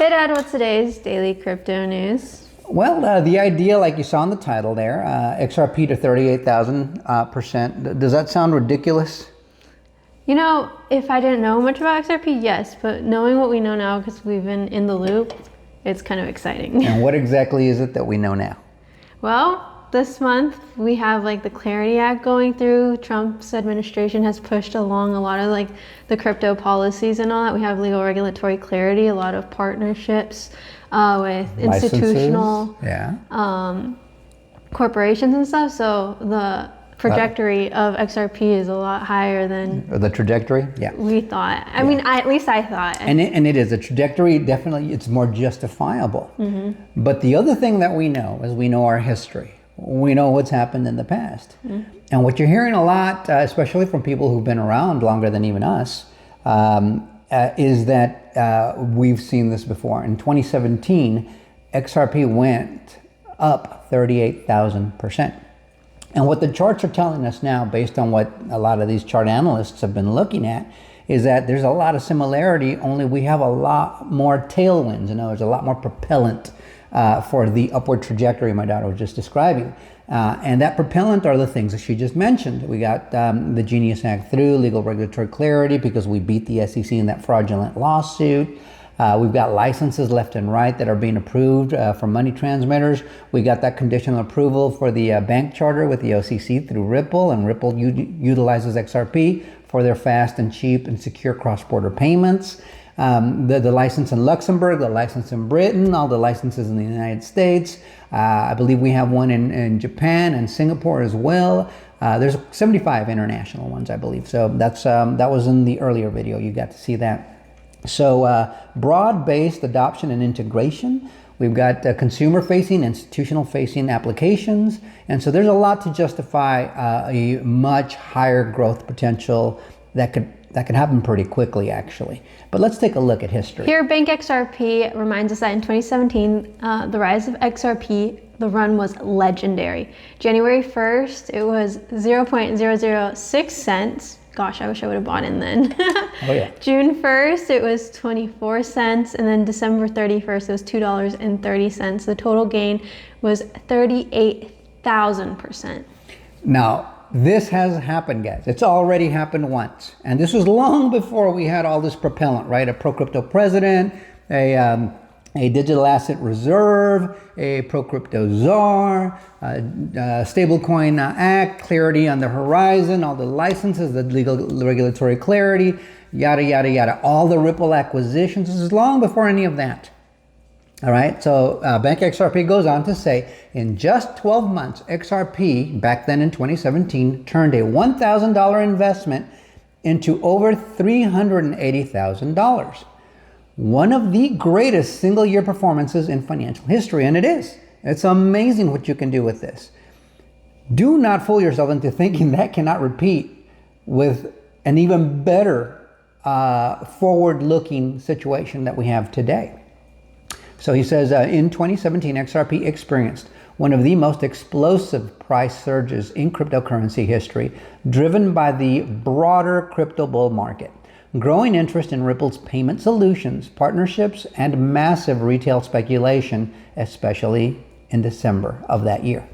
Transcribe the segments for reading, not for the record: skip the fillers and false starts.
Hey Dad, what's today's daily crypto news? Well, the idea, like you saw in the title there, XRP to 38,000%. Does that sound ridiculous? You know, if I didn't know much about XRP, yes, but knowing what we know now because we've been in the loop, it's kind of exciting. And what exactly is it that we know now? Well, this month we have the Clarity Act going through. Trump's administration has pushed along a lot of the crypto policies and all that. We have legal regulatory clarity, a lot of partnerships with institutional corporations and stuff. So the trajectory of XRP is a lot higher than the trajectory. we thought. I mean, at least I thought. And it is a trajectory. Definitely, it's more justifiable. But the other thing that we know is we know our history. We know what's happened in the past. And what you're hearing a lot, especially from people who've been around longer than even us, is that we've seen this before. In 2017, XRP went up 38,000%. And what the charts are telling us now, based on what a lot of these chart analysts have been looking at, is that there's a lot of similarity, only we have a lot more tailwinds. You know, there's a lot more propellant for the upward trajectory my daughter was just describing. And that propellant are the things that she just mentioned. We got the Genius Act through, legal regulatory clarity, because we beat the SEC in that fraudulent lawsuit. We've got licenses left and right that are being approved for money transmitters. We got that conditional approval for the bank charter with the OCC through Ripple, and Ripple utilizes XRP for their fast and cheap and secure cross-border payments. The license in Luxembourg, the license in Britain, all the licenses in the United States. I believe we have one in Japan and Singapore as well. There's 75 international ones, I believe. So that was in the earlier video. You got to see that. So broad-based adoption and integration. We've got consumer-facing, institutional-facing applications. And so there's a lot to justify a much higher growth potential that could happen pretty quickly, actually. But let's take a look at history. Here, Bank XRP reminds us that in 2017, the rise of XRP, the run was legendary. January 1st, it was 0.006 cents. Gosh, I wish I would have bought in then. Oh, yeah. June 1st, it was 24 cents. And then December 31st, it was $2.30. The total gain was 38,000%. Now, this has happened, guys. It's already happened once. And this was long before we had all this propellant, right? A pro-crypto president, a digital asset reserve, a pro-crypto czar, stablecoin act, clarity on the horizon, all the licenses, the legal regulatory clarity, yada, yada, yada. All the Ripple acquisitions. This is long before any of that. All right, so Bank XRP goes on to say, in just 12 months, XRP, back then in 2017, turned a $1,000 investment into over $380,000. One of the greatest single-year performances in financial history, and it is. It's amazing what you can do with this. Do not fool yourself into thinking that cannot repeat with an even better forward-looking situation that we have today. So he says, in 2017, XRP experienced one of the most explosive price surges in cryptocurrency history, driven by the broader crypto bull market, growing interest in Ripple's payment solutions, partnerships, and massive retail speculation, especially in December of that year.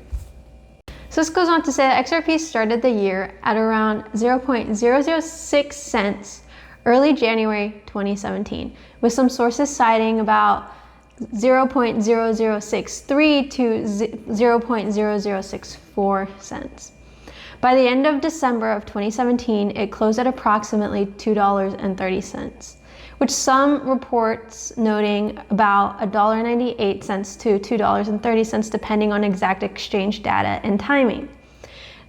So this goes on to say that XRP started the year at around 0.006 cents early January 2017, with some sources citing about 0.0063 to 0.0064 cents. By the end of December of 2017, it closed at approximately $2.30, which some reports noting about $1.98 to $2.30 depending on exact exchange data and timing.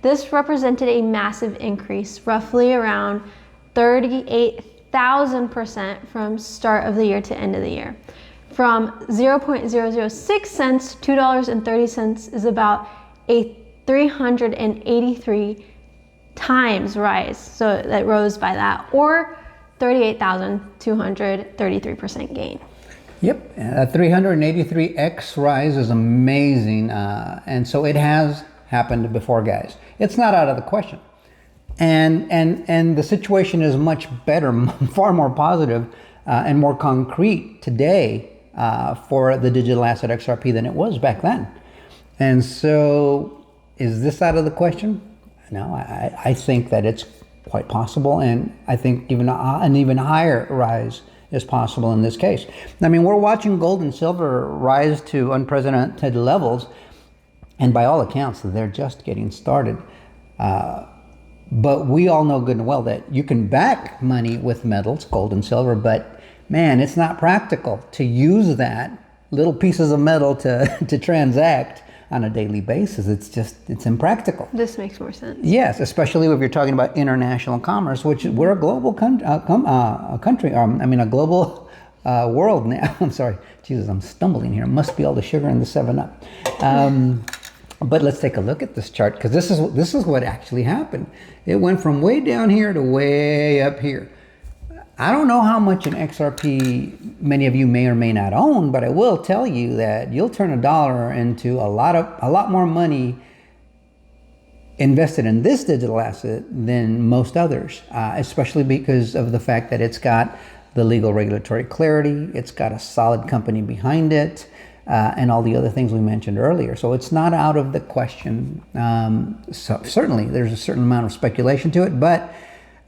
This represented a massive increase, roughly around 38,000% from start of the year to end of the year. From 0.006 cents to $2.30 is about a 383 times rise. So that rose by that, or 38,233% gain. Yep, a 383x rise is amazing. And so it has happened before, guys. It's not out of the question. And the situation is much better, far more positive and more concrete today for the digital asset XRP than it was back then. And so, is this out of the question? No, I think that it's quite possible, and I think even an even higher rise is possible in this case. I mean, we're watching gold and silver rise to unprecedented levels, and by all accounts, they're just getting started. But we all know good and well that you can back money with metals, gold and silver, but man, it's not practical to use that little pieces of metal to transact on a daily basis. It's impractical. This makes more sense. Yes, especially if you're talking about international commerce, which we're a global country, a global world now. I'm sorry, Jesus, I'm stumbling here. It must be all the sugar in the 7-Up. But let's take a look at this chart, because this is what actually happened. It went from way down here to way up here. I don't know how much an XRP many of you may or may not own, but I will tell you that you'll turn $1 into a lot more money invested in this digital asset than most others, especially because of the fact that it's got the legal regulatory clarity, it's got a solid company behind it, and all the other things we mentioned earlier. So it's not out of the question. So certainly there's a certain amount of speculation to it, but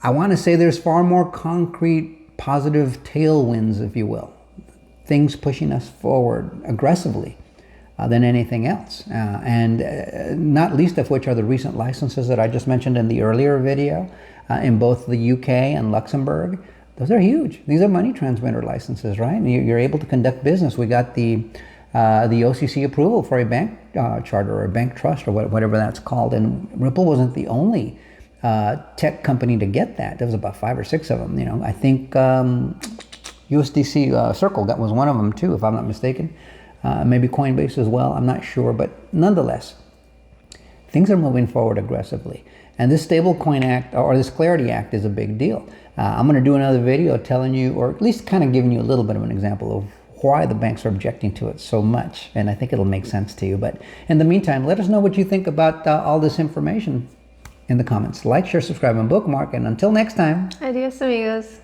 I want to say there's far more concrete positive tailwinds, if you will, things pushing us forward aggressively than anything else. And not least of which are the recent licenses that I just mentioned in the earlier video in both the UK and Luxembourg. Those are huge. These are money transmitter licenses, right? And you're able to conduct business. We got the OCC approval for a bank charter or a bank trust or whatever that's called. And Ripple wasn't the only tech company to get that. There was about 5 or 6 of them. You know, I think USDC Circle was one of them too, if I'm not mistaken. Maybe Coinbase as well. I'm not sure, but nonetheless, things are moving forward aggressively. And this Stablecoin Act or this Clarity Act is a big deal. I'm going to do another video telling you, or at least kind of giving you a little bit of an example of why the banks are objecting to it so much. And I think it'll make sense to you. But in the meantime, let us know what you think about all this information in the comments. Like, share, subscribe, and bookmark. And until next time. Adios, amigos.